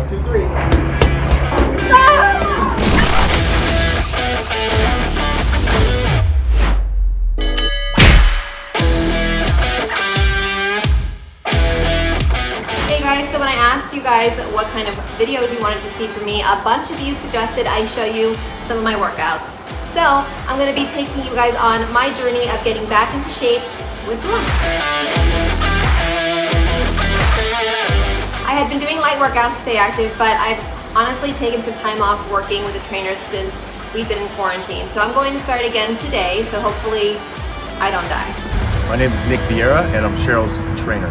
2, 3. Hey guys, so when I asked you guys what kind of videos you wanted to see from me, a bunch of you suggested I show you some of my workouts. So I'm going to be taking you guys on my journey of getting back into shape with lunch. I had been doing light workouts to stay active, but I've honestly taken some time off working with the trainers since we've been in quarantine. So I'm going to start again today, so hopefully I don't die. My name is Nick Vierra, and I'm Cheryl's trainer.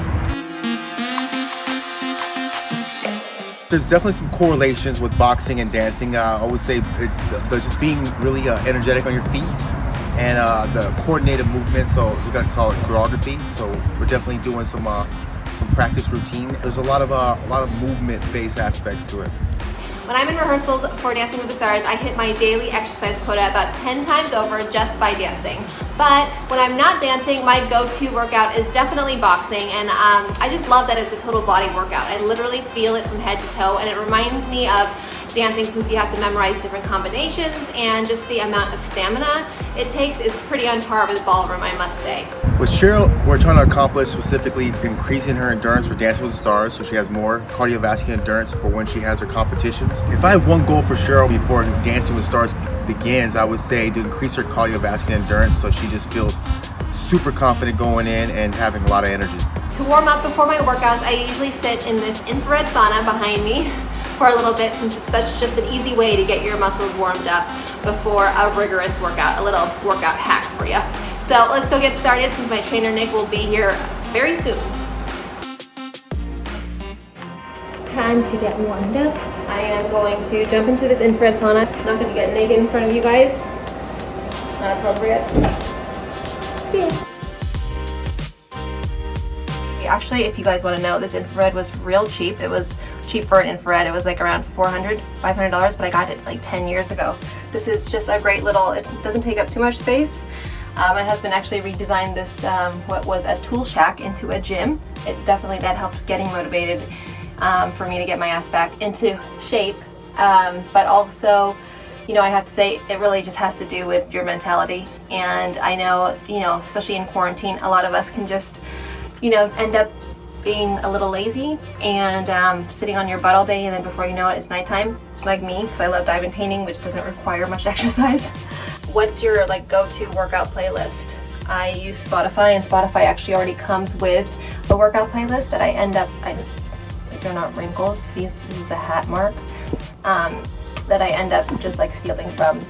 There's definitely some correlations with boxing and dancing. I would say just being really energetic on your feet and the coordinated movement. So we got to call it choreography. So we're definitely doing some practice routine. There's a lot of movement-based aspects to it. When I'm in rehearsals for Dancing with the Stars, I hit my daily exercise quota about 10 times over just by dancing. But when I'm not dancing, my go-to workout is definitely boxing, and I just love that it's a total body workout. I literally feel it from head to toe, and it reminds me of dancing since you have to memorize different combinations, and just the amount of stamina it takes is pretty on par with ballroom, I must say. With Cheryl, we're trying to accomplish specifically increasing her endurance for Dancing with the Stars, so she has more cardiovascular endurance for when she has her competitions. If I had one goal for Cheryl before Dancing with the Stars begins, I would say to increase her cardiovascular endurance so she just feels super confident going in and having a lot of energy. To warm up before my workouts, I usually sit in this infrared sauna behind me for a little bit, since it's just an easy way to get your muscles warmed up before a rigorous workout, a little workout hack for you. So let's go get started, since my trainer Nick will be here very soon. Time to get warmed up. I am going to jump into this infrared sauna. I'm not going to get naked in front of you guys. Not appropriate. See ya. Actually, if you guys want to know, this infrared was real cheap. It was cheap for an infrared. It was like around $400, $500, but I got it like 10 years ago. This is just a great little, it doesn't take up too much space. My husband actually redesigned this, what was a tool shack, into a gym. That helped getting motivated for me to get my ass back into shape. But also, you know, I have to say, it really just has to do with your mentality. And I know, you know, especially in quarantine, a lot of us can just, you know, end up being a little lazy and sitting on your butt all day, and then before you know it, it's nighttime, like me, because I love diamond painting, which doesn't require much exercise. What's your like go-to workout playlist? I use Spotify, and Spotify actually already comes with a workout playlist that I end up, they're not wrinkles, these is a hat mark, that I end up just like stealing from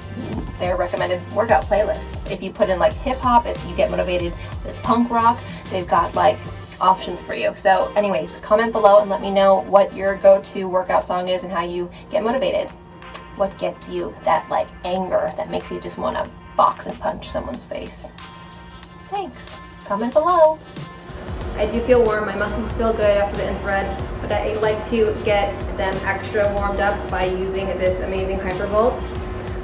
their recommended workout playlist. If you put in like hip hop, if you get motivated with punk rock, they've got like options for you. So anyways, comment below and let me know what your go-to workout song is and how you get motivated. What gets you that like anger that makes you just want to box and punch someone's face? Thanks. Comment below. I do feel warm. My muscles feel good after the infrared, but I like to get them extra warmed up by using this amazing Hypervolt.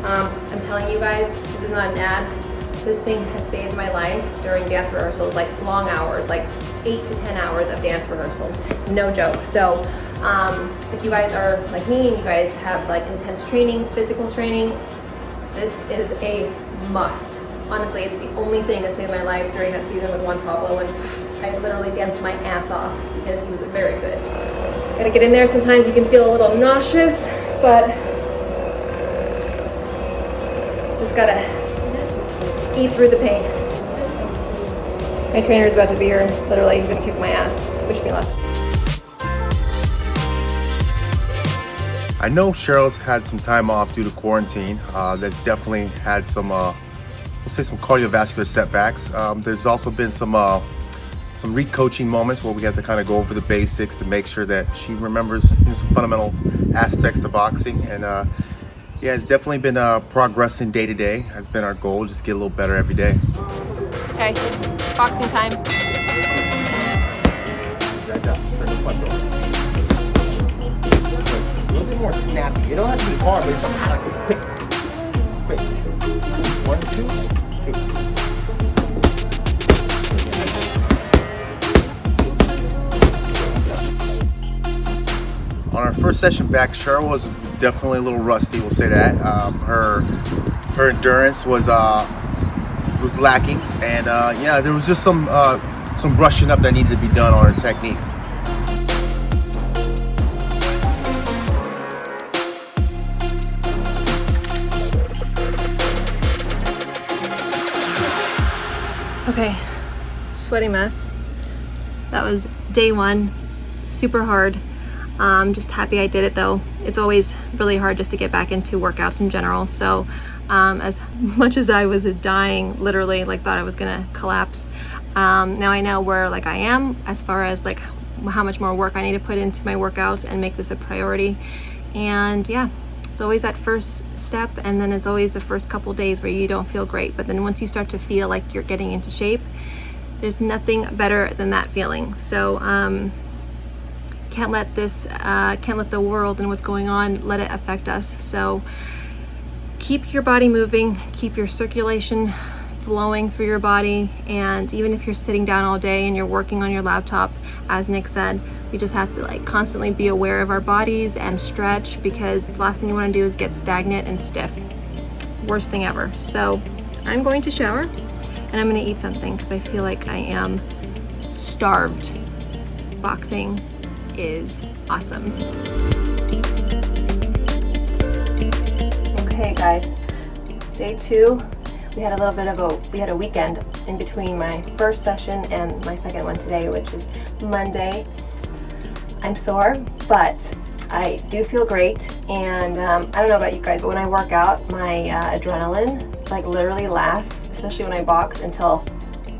I'm telling you guys, this is not an ad. This thing has saved my life during dance rehearsals, like long hours, like 8 to 10 hours of dance rehearsals. No joke. So if you guys are like me and you guys have like intense training, physical training, this is a must. Honestly, it's the only thing that saved my life during that season with Juan Pablo, and I literally danced my ass off because he was very good. Gotta get in there. Sometimes you can feel a little nauseous, but just gotta eat through the pain. My trainer is about to be here. Literally, he's gonna kick my ass. Wish me luck. I know Cheryl's had some time off due to quarantine. That's definitely had some, we'll say some cardiovascular setbacks. There's also been some recoaching moments where we have to kind of go over the basics to make sure that she remembers, you know, some fundamental aspects to boxing. And yeah, it's definitely been progressing day to day. Has been our goal, just get a little better every day. Okay, boxing time. A little bit more snappy. It don't have to be hard, but it's like quick. Quick. 1, 2. On our first session back, Cheryl was definitely a little rusty. We'll say that. Her endurance was lacking, and yeah, there was just some brushing up that needed to be done on her technique. Okay, sweaty mess. That was day one, super hard. Just happy I did it though. It's always really hard just to get back into workouts in general. So as much as I was dying, literally like thought I was gonna collapse, now I know where like I am as far as like how much more work I need to put into my workouts and make this a priority. And yeah, it's always that first step, and then it's always the first couple days where you don't feel great, but then once you start to feel like you're getting into shape, there's nothing better than that feeling. So can't let the world and what's going on let it affect us. So keep your body moving, keep your circulation flowing through your body, and even if you're sitting down all day and you're working on your laptop, as Nick said, we just have to like constantly be aware of our bodies and stretch, because the last thing you want to do is get stagnant and stiff. Worst thing ever. So I'm going to shower and I'm going to eat something because I feel like I am starved. Boxing is awesome. Okay guys, day two. We had a weekend in between my first session and my second one today, which is Monday. I'm sore, but I do feel great, and I don't know about you guys, but when I work out, my adrenaline like literally lasts, especially when I box, until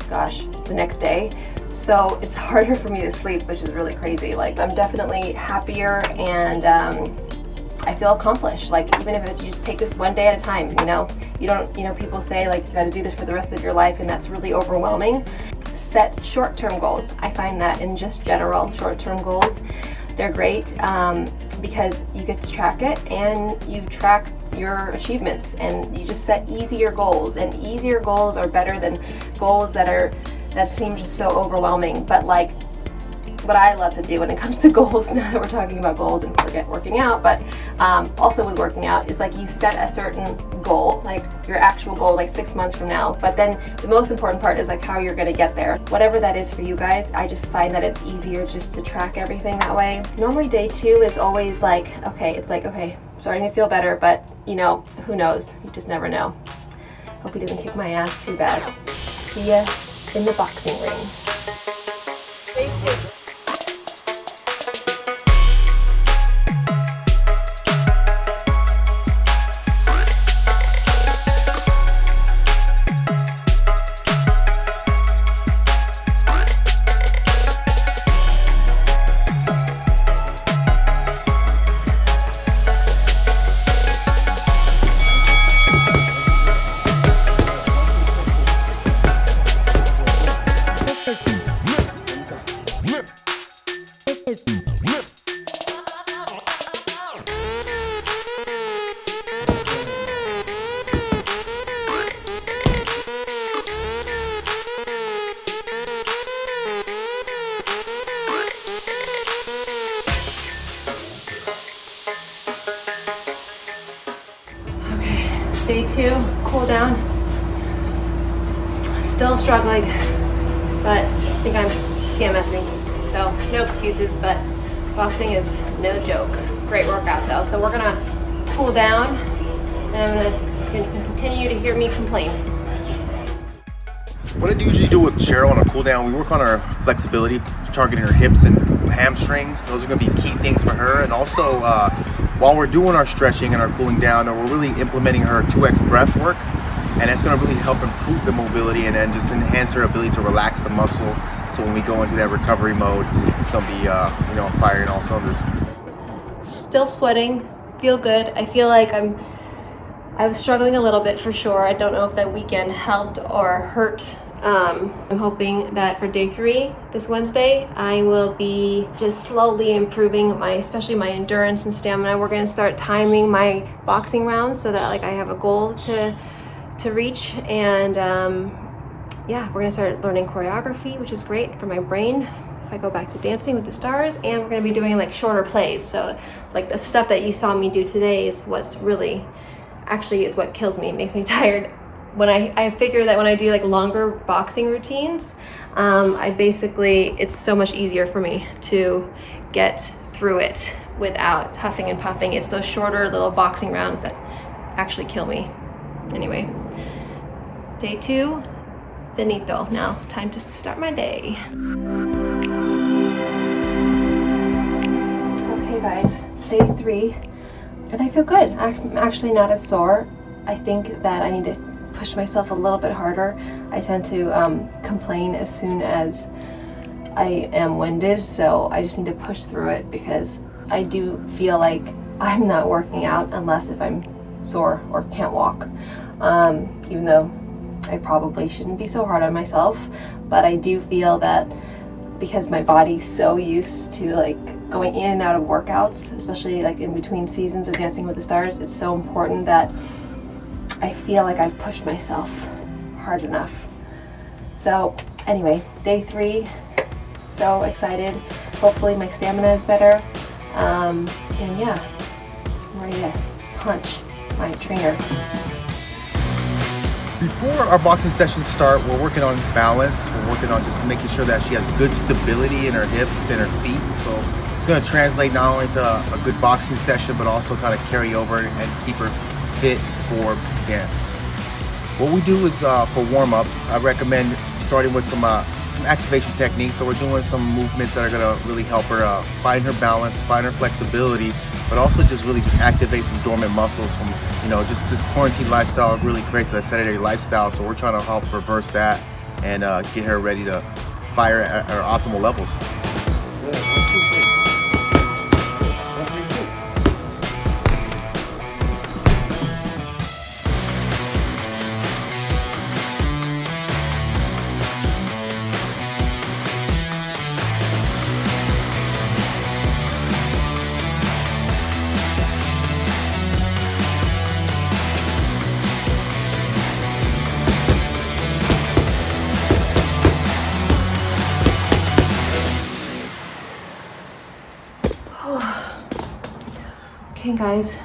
gosh, the next day. So it's harder for me to sleep, which is really crazy. Like I'm definitely happier, and I feel accomplished. Like even if you just take this one day at a time, people say like you got to do this for the rest of your life, and that's really overwhelming. Set short-term goals. I find that in just general, short-term goals, they're great because you get to track it and you track your achievements, and you just set easier goals, and easier goals are better than goals that seem just so overwhelming. But like what I love to do when it comes to goals, now that we're talking about goals and forget working out, but also with working out, is like you set a certain goal, like your actual goal, like 6 months from now, but then the most important part is like how you're going to get there. Whatever that is for you guys, I just find that it's easier just to track everything that way. Normally day two is always like, okay, starting to feel better, but who knows? You just never know. Hope he doesn't kick my ass too bad. See ya in the boxing ring. Day two. Day two, cool down. Still struggling, but I think I'm PMSing. So no excuses, but boxing is no joke. Great workout though. So we're gonna cool down, and you're gonna continue to hear me complain. What I usually do with Cheryl on a cool down, we work on her flexibility, targeting her hips and hamstrings. Those are going to be key things for her. And also, while we're doing our stretching and our cooling down, we're really implementing her 2x breath work, and it's going to really help improve the mobility and just enhance her ability to relax the muscle. So when we go into that recovery mode, it's going to be firing all cylinders. Still sweating, feel good. I feel like I was struggling a little bit for sure. I don't know if that weekend helped or hurt. I'm hoping that for day three, this Wednesday, I will be just slowly improving especially my endurance and stamina. We're gonna start timing my boxing rounds so that like I have a goal to reach, and yeah, we're gonna start learning choreography, which is great for my brain. if I go back to Dancing with the Stars, and we're gonna be doing like shorter plays. So like the stuff that you saw me do today is what's really, actually it's what kills me, it makes me tired. When I figure that when I do like longer boxing routines, it's so much easier for me to get through it without huffing and puffing. It's those shorter little boxing rounds that actually kill me. Anyway, day 2, finito. Now, time to start my day. Okay guys, it's day 3, and I feel good. I'm actually not as sore. I think that I need to push myself a little bit harder. I tend to complain as soon as I am winded, so I just need to push through it because I do feel like I'm not working out unless if I'm sore or can't walk. Even though I probably shouldn't be so hard on myself, but I do feel that because my body's so used to like going in and out of workouts, especially like in between seasons of Dancing with the Stars, it's so important that I feel like I've pushed myself hard enough. So anyway, day 3, so excited. Hopefully my stamina is better. And yeah, I'm ready to punch my trainer. Before our boxing sessions start, we're working on balance. We're working on just making sure that she has good stability in her hips and her feet. So it's going to translate not only to a good boxing session, but also kind of carry over and keep her fit for dance. What we do is for warm-ups, I recommend starting with some activation techniques. So we're doing some movements that are going to really help her find her balance, find her flexibility, but also just really just activate some dormant muscles from, you know, just this quarantine lifestyle really creates a sedentary lifestyle. So we're trying to help reverse that and get her ready to fire at her optimal levels. Okay guys,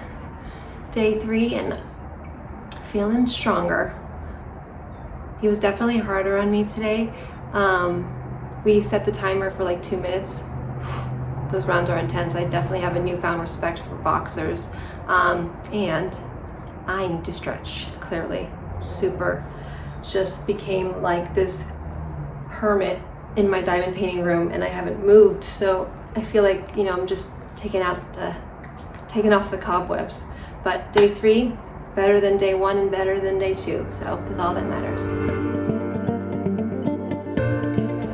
day 3 and feeling stronger. He was definitely harder on me today. We set the timer for like 2 minutes. Those rounds are intense. I definitely have a newfound respect for boxers. And I need to stretch, clearly. Super. Just became like this hermit in my diamond painting room and I haven't moved. So I feel like, you know, I'm just taking off the cobwebs. But day 3, better than day 1 and better than day 2. So that's all that matters.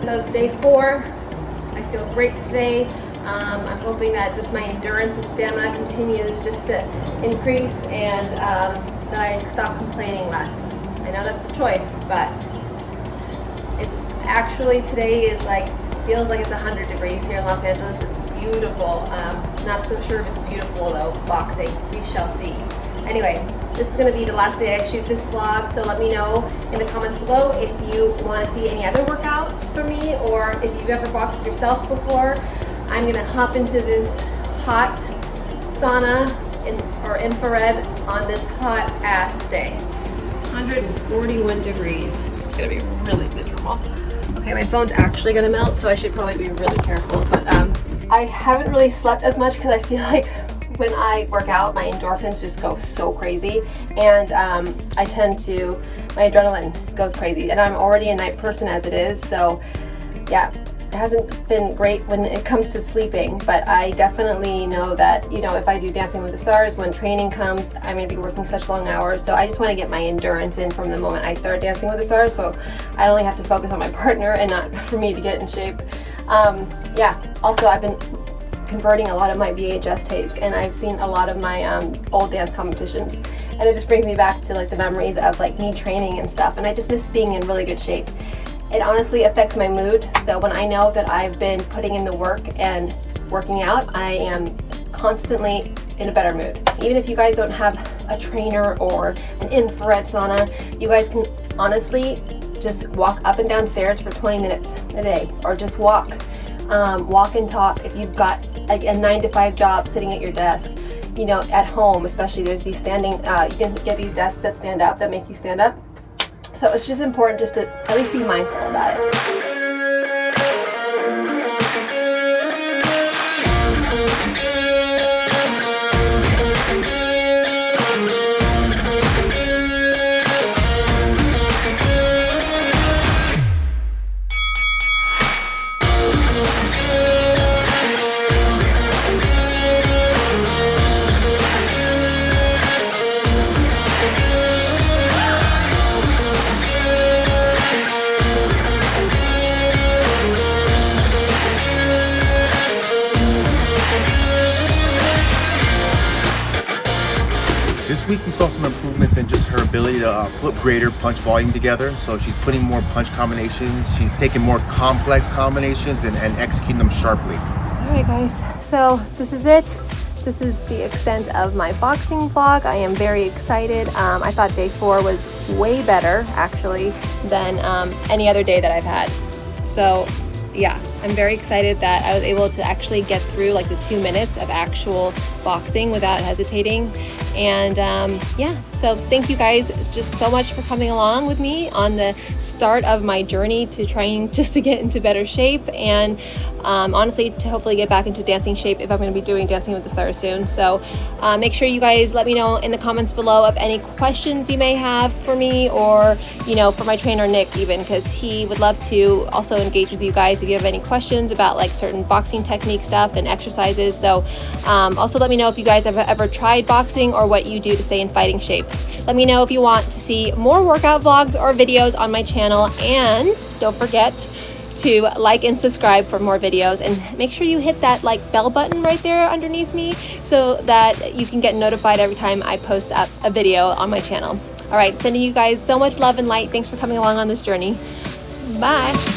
So it's day 4. I feel great today. I'm hoping that just my endurance and stamina continues just to increase and that I stop complaining less. I know that's a choice, but it's actually today is like, feels like it's 100 degrees here in Los Angeles. It's beautiful. Not so sure if it's beautiful though, boxing. We shall see. Anyway, this is going to be the last day I shoot this vlog, so let me know in the comments below if you want to see any other workouts from me or if you've ever boxed yourself before. I'm going to hop into this hot sauna or infrared on this hot ass day. 141 degrees. This is going to be really miserable. Okay, my phone's actually going to melt, so I should probably be really careful. But I haven't really slept as much because I feel like when I work out, my endorphins just go so crazy, and my adrenaline goes crazy, and I'm already a night person as it is, so yeah, it hasn't been great when it comes to sleeping, but I definitely know that, you know, if I do Dancing with the Stars, when training comes, I'm going to be working such long hours, so I just want to get my endurance in from the moment I start Dancing with the Stars, so I only have to focus on my partner and not for me to get in shape. Yeah, also I've been converting a lot of my VHS tapes and I've seen a lot of my old dance competitions, and it just brings me back to like the memories of like me training and stuff, and I just miss being in really good shape. It honestly affects my mood, so when I know that I've been putting in the work and working out, I am constantly in a better mood. Even if you guys don't have a trainer or an infrared sauna, you guys can honestly just walk up and down stairs for 20 minutes a day, or just walk walk and talk. If you've got like a 9-to-5 job sitting at your desk, you know, at home especially, there's these standing, you can get these desks that stand up, that make you stand up. So it's just important just to at least be mindful about it. This week we saw some improvements in just her ability to put greater punch volume together. So she's putting more punch combinations, she's taking more complex combinations and executing them sharply. Alright guys, so this is it. This is the extent of my boxing vlog. I am very excited. I thought day 4 was way better actually than any other day that I've had. So yeah, I'm very excited that I was able to actually get through like the 2 minutes of actual boxing without hesitating. And yeah, so thank you guys just so much for coming along with me on the start of my journey to trying just to get into better shape, and honestly to hopefully get back into dancing shape if I'm going to be doing Dancing with the Stars soon. So make sure you guys let me know in the comments below of any questions you may have for me, or you know, for my trainer Nick even, because he would love to also engage with you guys if you have any questions about like certain boxing technique stuff and exercises. So also let me know if you guys have ever tried boxing or what you do to stay in fighting shape. Let me know if you want to see more workout vlogs or videos on my channel, and don't forget to like and subscribe for more videos, and make sure you hit that like bell button right there underneath me so that you can get notified every time I post up a video on my channel. All right, sending you guys so much love and light. Thanks for coming along on this journey. Bye.